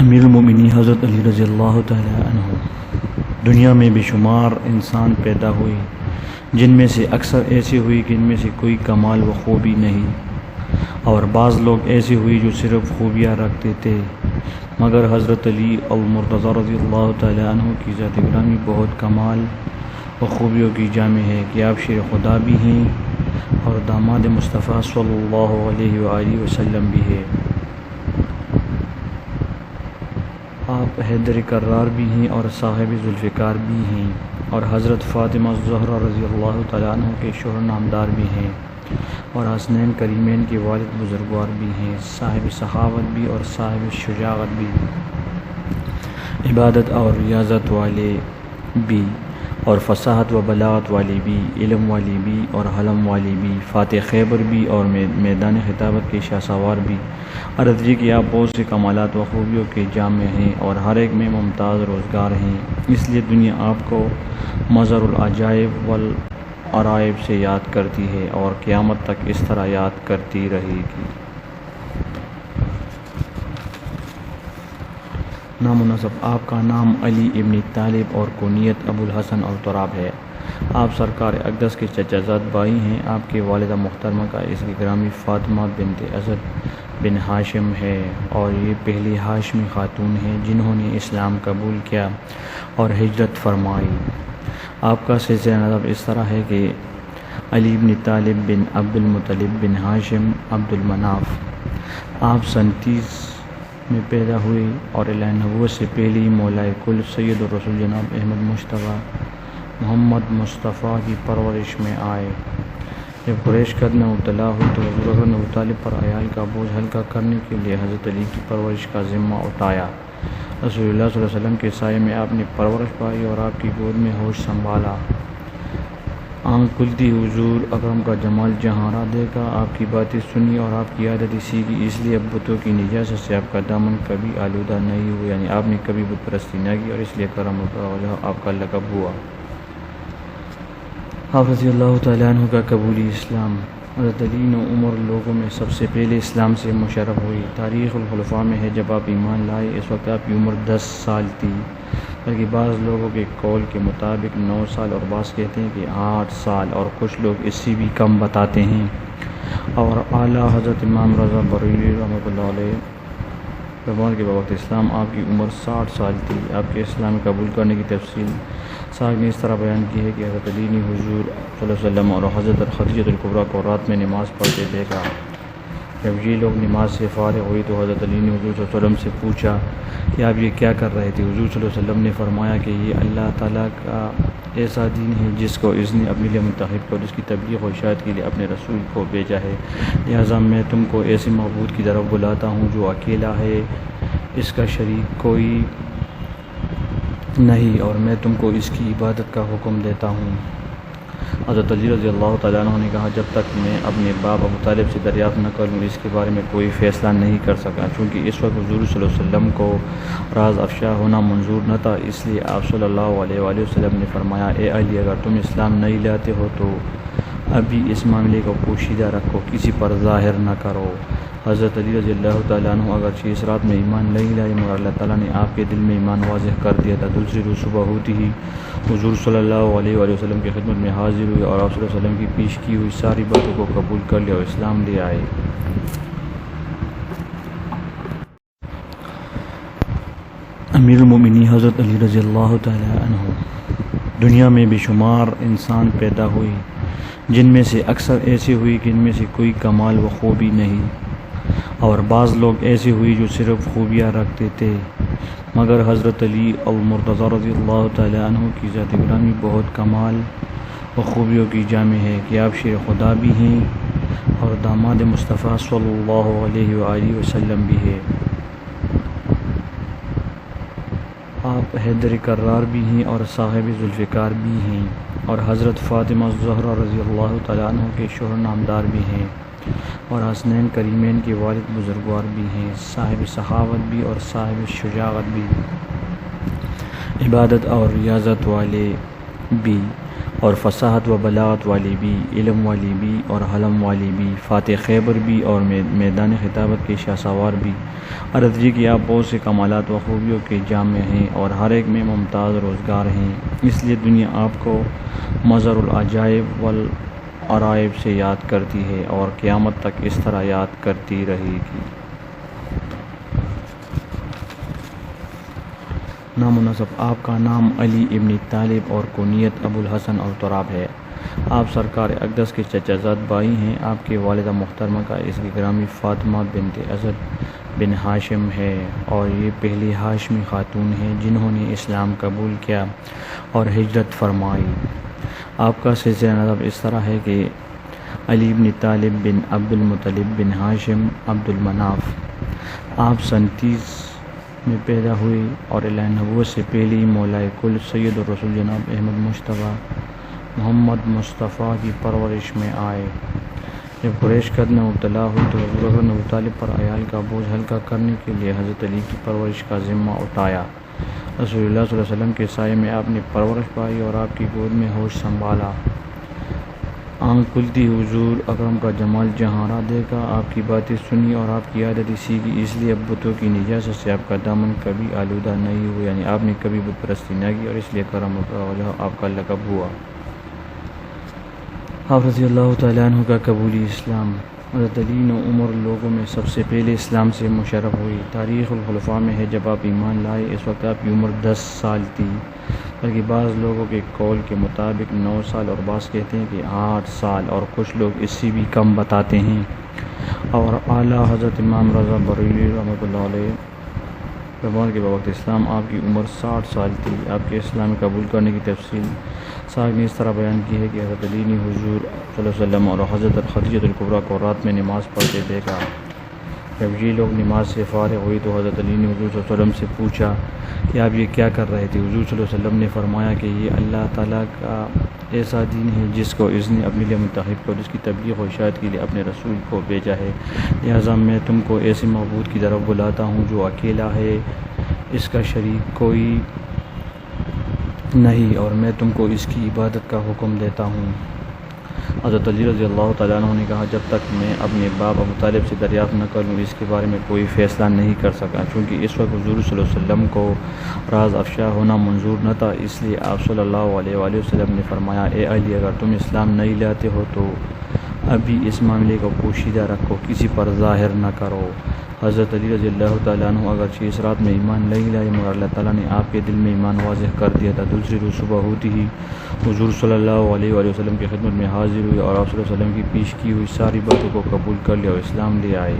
امیر المومنین حضرت علی رضی اللہ تعالی عنہ دنیا میں بے شمار انسان پیدا ہوئے، جن میں سے اکثر ایسی ہوئی کہ ان میں سے کوئی کمال و خوبی نہیں، اور بعض لوگ ایسے ہوئی جو صرف خوبیاں رکھتے تھے، مگر حضرت علی المرتضی رضی اللہ تعالی عنہ کی ذات گرامی بہت کمال و خوبیوں کی جامع ہے کہ آپ شیر خدا بھی ہیں اور داماد مصطفیٰ صلی اللہ علیہ وآلہ وسلم بھی ہے۔ آپ حیدر کرار بھی ہیں اور صاحب ذوالفقار بھی ہیں، اور حضرت فاطمہ الزہرا رضی اللہ تعالیٰ عنہ کے شوہر نامدار بھی ہیں، اور حسنین کریمین کے والد بزرگوار بھی ہیں، صاحب سخاوت بھی اور صاحب شجاعت بھی، عبادت اور ریاضت والے بھی، اور فصاحت و بلاغت والے بھی، علم والے بھی اور حلم والے بھی، فاتح خیبر بھی اور میدان خطابت کے شاہ سوار بھی۔ عرض یہ کہ آپ بہت سے کمالات و خوبیوں کے جامع ہیں اور ہر ایک میں ممتاز روزگار ہیں، اس لیے دنیا آپ کو مظہر العجائب والعرائب سے یاد کرتی ہے اور قیامت تک اس طرح یاد کرتی رہے گی۔ نام و نسب: آپ کا نام علی ابن طالب اور کنیت ابو الحسن التراب ہے۔ آپ سرکار اقدس کے چچا زاد بھائی ہیں۔ آپ کے والدہ محترمہ کا اسم گرامی فاطمہ بنت اسد بن ہاشم ہے، اور یہ پہلی ہاشمی خاتون ہیں جنہوں نے اسلام قبول کیا اور ہجرت فرمائی۔ آپ کا سلسلہ نسب اس طرح ہے کہ علی بن طالب بن عبد المطلب بن ہاشم عبد المناف۔ آپ 37 میں پیدا ہوئے اور اعلان نبوت سے پہلے ہی مولا کل سید الرسول جناب احمد مشتبہ محمد مصطفیٰ کی پرورش میں آئے۔ جب قریش قد میں مبتلا ہوئی تو حضرت ابو طالب پر عیال کا بوجھ ہلکا کرنے کے لیے حضرت علی کی پرورش کا ذمہ اٹھایا۔ رسول اللہ صلی اللہ علیہ وسلم کے سائے میں آپ نے پرورش پائی اور آپ کی گود میں ہوش سنبھالا۔ آنکھ کھلتی حضور اکرم کا جمال جہاں دیکھا، آپ کی باتیں سنی اور آپ کی عادتیں سیکھی، اس لیے اب بتوں کی نجاست سے آپ کا دامن کبھی آلودہ نہیں ہوا، یعنی آپ نے کبھی بت پرستی نہ کی، اور اس لیے کرم اللہ آپ کا لقب ہوا۔ آپ رضی اللہ تعالیٰ عنہ کا قبولی اسلام: حضرت علی نے عمر لوگوں میں سب سے پہلے اسلام سے مشرف ہوئی۔ تاریخ الخلفاء میں ہے جب آپ ایمان لائے اس وقت آپ کی عمر 10 سال تھی، بلکہ بعض لوگوں کے قول کے مطابق 9 سال اور بعض کہتے ہیں کہ 8 سال، اور کچھ لوگ اس سے بھی کم بتاتے ہیں۔ اور اعلیٰ حضرت امام رضا بریلوی رحمۃ اللہ علیہ فرمان کے بوقت اسلام آپ کی عمر 60 سال تھی۔ آپ کے اسلام قبول کرنے کی تفصیل ساق نے اس طرح بیان کی ہے کہ حضرت علی نے حضور صلی اللہ علیہ وسلم اور حضرت خدیجہ الکبریٰ کو رات میں نماز پڑھتے دیکھا۔ جب یہ لوگ نماز سے فارغ ہوئی تو حضرت علی نے حضور صلی اللہ علیہ وسلم سے پوچھا کہ آپ یہ کیا کر رہے تھے؟ حضور صلی اللہ علیہ وسلم نے فرمایا کہ یہ اللہ تعالیٰ کا ایسا دین ہے جس کو اس نے اپنے لیے منتخب کر اس کی تبلیغ و اشاعت کے لیے اپنے رسول کو بھیجا ہے، لہٰذا میں تم کو ایسے معبود کی طرف بلاتا ہوں جو اکیلا ہے، اس کا شریک کوئی نہیں، اور میں تم کو اس کی عبادت کا حکم دیتا ہوں۔ حضرت علی رضی اللہ تعالیٰ عنہ نے کہا جب تک میں اپنے باپ ابو طالب سے دریافت نہ کروں اس کے بارے میں کوئی فیصلہ نہیں کر سکا، چونکہ اس وقت حضور صلی اللہ علیہ وسلم کو راز افشا ہونا منظور نہ تھا، اس لیے آپ صلی اللہ علیہ وآلہ وسلم نے فرمایا اے علی اگر تم اسلام نہیں لاتے ہو تو ابھی اس معاملے کو پوشیدہ رکھو، کسی پر ظاہر نہ کرو۔ حضرت علی رضی اللہ تعالیٰ عنہ اگرچہ اس رات میں ایمان نہیں لائے مگر اللہ تعالیٰ نے آپ کے دل میں ایمان واضح کر دیا تھا۔ دوسری روز صبح ہوتی ہی حضور صلی اللہ علیہ وآلہ وسلم کی خدمت میں حاضر ہوئے اور آپ صلی اللہ علیہ وسلم کی پیش کی ہوئی ساری باتوں کو قبول کر لیا اور اسلام لے آئے۔ امیر المومنین حضرت علی رضی اللہ تعالی عنہ دنیا میں بے شمار انسان پیدا ہوئے، جن میں سے اکثر ایسے ہوئی کہ ان میں سے کوئی کمال و خوبی نہیں، اور بعض لوگ ایسے ہوئی جو صرف خوبیاں رکھتے تھے، مگر حضرت علی المرتضی رضی اللہ تعالی عنہ کی ذات گرامی بہت کمال و خوبیوں کی جامع ہے کہ آپ شیر خدا بھی ہیں اور داماد مصطفیٰ صلی اللہ علیہ وآلہ وسلم بھی ہے۔ آپ حیدر کرار بھی ہیں اور صاحب ذوالفقار بھی ہیں، اور حضرت فاطمہ الزہرا رضی اللہ تعالیٰ عنہ کے شوہر نامدار بھی ہیں، اور حسنین کریمین کے والد بزرگوار بھی ہیں، صاحب سخاوت بھی اور صاحب شجاعت بھی، عبادت اور ریاضت والے بھی، اور فصاحت و بلاغت والی بھی، علم والی بھی اور حلم والی بھی، فاتح خیبر بھی اور میدان خطابت کے شاہ سوار بھی۔ عرض یہ کہ آپ بہت سے کمالات و خوبیوں کے جامع ہیں اور ہر ایک میں ممتاز روزگار ہیں، اس لیے دنیا آپ کو مظہر العجائب والعرائب سے یاد کرتی ہے اور قیامت تک اس طرح یاد کرتی رہے گی۔ نام و نسب: آپ کا نام علی ابن طالب اور کنیت ابوالحسن التراب ہے۔ آپ سرکار اقدس کے چچا زاد بھائی ہیں۔ آپ کی والدہ محترمہ کا اسم گرامی فاطمہ بنت اسد بن ہاشم ہے اور یہ پہلی ہاشمی خاتون ہیں جنہوں نے اسلام قبول کیا اور ہجرت فرمائی۔ آپ کا سلسلہ نسب اس طرح ہے کہ علی بن طالب بن عبد المطلب بن ہاشم عبد المناف۔ آپ سن 30 میں پیدا ہوئے اور اعلان نبوت سے پہلے ہی مولائے کل سید الرسول جناب احمد مجتبیٰ محمد مصطفیٰ کی پرورش میں آئے۔ جب قریش قتل میں مبتلا ہوئی تو حضرت بن ابی طالب پر عیال کا بوجھ ہلکا کرنے کے لیے حضرت علی کی پرورش کا ذمہ اٹھایا۔ رسول اللہ صلی اللہ علیہ وسلم کے سائے میں آپ نے پرورش پائی اور آپ کی گود میں ہوش سنبھالا۔ آنکھ کھلتی حضور اکرم کا جمال جہاں دیکھا، آپ کی باتیں سنی اور آپ کی عادتیں سیکھی، اس لیے اب بتوں کی نجاست سے آپ کا دامن کبھی آلودہ نہیں ہوا، یعنی آپ نے کبھی بت پرستی نہ کی اور اس لیے کرم وجہ آپ کا لقب ہوا۔ آپ رضی اللہ تعالیٰ عنہ کا قبولی اسلام: حضرت علی نے عمر لوگوں میں سب سے پہلے اسلام سے مشرف ہوئی۔ تاریخ الخلفاء میں ہے جب آپ ایمان لائے اس وقت آپ کی عمر 10 سال تھی، بلکہ بعض لوگوں کے قول کے مطابق 9 سال اور بعض کہتے ہیں کہ 8 سال اور کچھ لوگ اس سے بھی کم بتاتے ہیں۔ اور اعلیٰ حضرت امام رضا بریلوی رحمۃ اللہ علیہ فرمان کے بوقت اسلام آپ کی عمر 60 سال تھی۔ آپ کے اسلام قبول کرنے کی تفصیل ساق نے اس طرح بیان کی ہے کہ حضرت علی نے حضور صلی اللہ علیہ وسلم اور حضرت خدیجہ الکبریٰ کو رات میں نماز پڑھتے دیکھا۔ جب یہ لوگ نماز سے فارغ ہوئی تو حضرت علی نے حضور صلی اللہ علیہ وسلم سے پوچھا کہ آپ یہ کیا کر رہے تھے؟ حضور صلی اللہ علیہ وسلم نے فرمایا کہ یہ اللہ تعالیٰ کا ایسا دین ہے جس کو اس نے اپنے لیے منتخب کر اس کی تبلیغ و اشاعت کے لیے اپنے رسول کو بھیجا ہے، لہٰذا میں تم کو ایسے معبود کی طرف بلاتا ہوں جو اکیلا ہے، اس کا شریک کوئی نہیں، اور میں تم کو اس کی عبادت کا حکم دیتا ہوں۔ حضرت علی رضی اللہ تعالیٰ عنہ نے کہا جب تک میں اپنے باپ ابو طالب سے دریافت نہ کر لوں اس کے بارے میں کوئی فیصلہ نہیں کر سکا، چونکہ اس وقت حضور صلی اللہ علیہ وسلم کو راز افشا ہونا منظور نہ تھا، اس لیے آپ صلی اللہ علیہ وآلہ وسلم نے فرمایا اے علی اگر تم اسلام نہیں لاتے ہو تو ابھی اس معاملے کو پوشیدہ رکھو، کسی پر ظاہر نہ کرو۔ حضرت علی رضی اللہ تعالیٰ عنہ اگرچہ اس رات میں ایمان نہیں لائے مگر اللہ تعالیٰ نے آپ کے دل میں ایمان واضح کر دیا تھا۔ دوسری روز صبح ہوتی ہی حضور صلی اللہ علیہ وآلہ وسلم کی خدمت میں حاضر ہوئے اور آپ صلی اللہ علیہ وسلم کی پیش کی ہوئی ساری باتوں کو قبول کر لیا اور اسلام لے آئے۔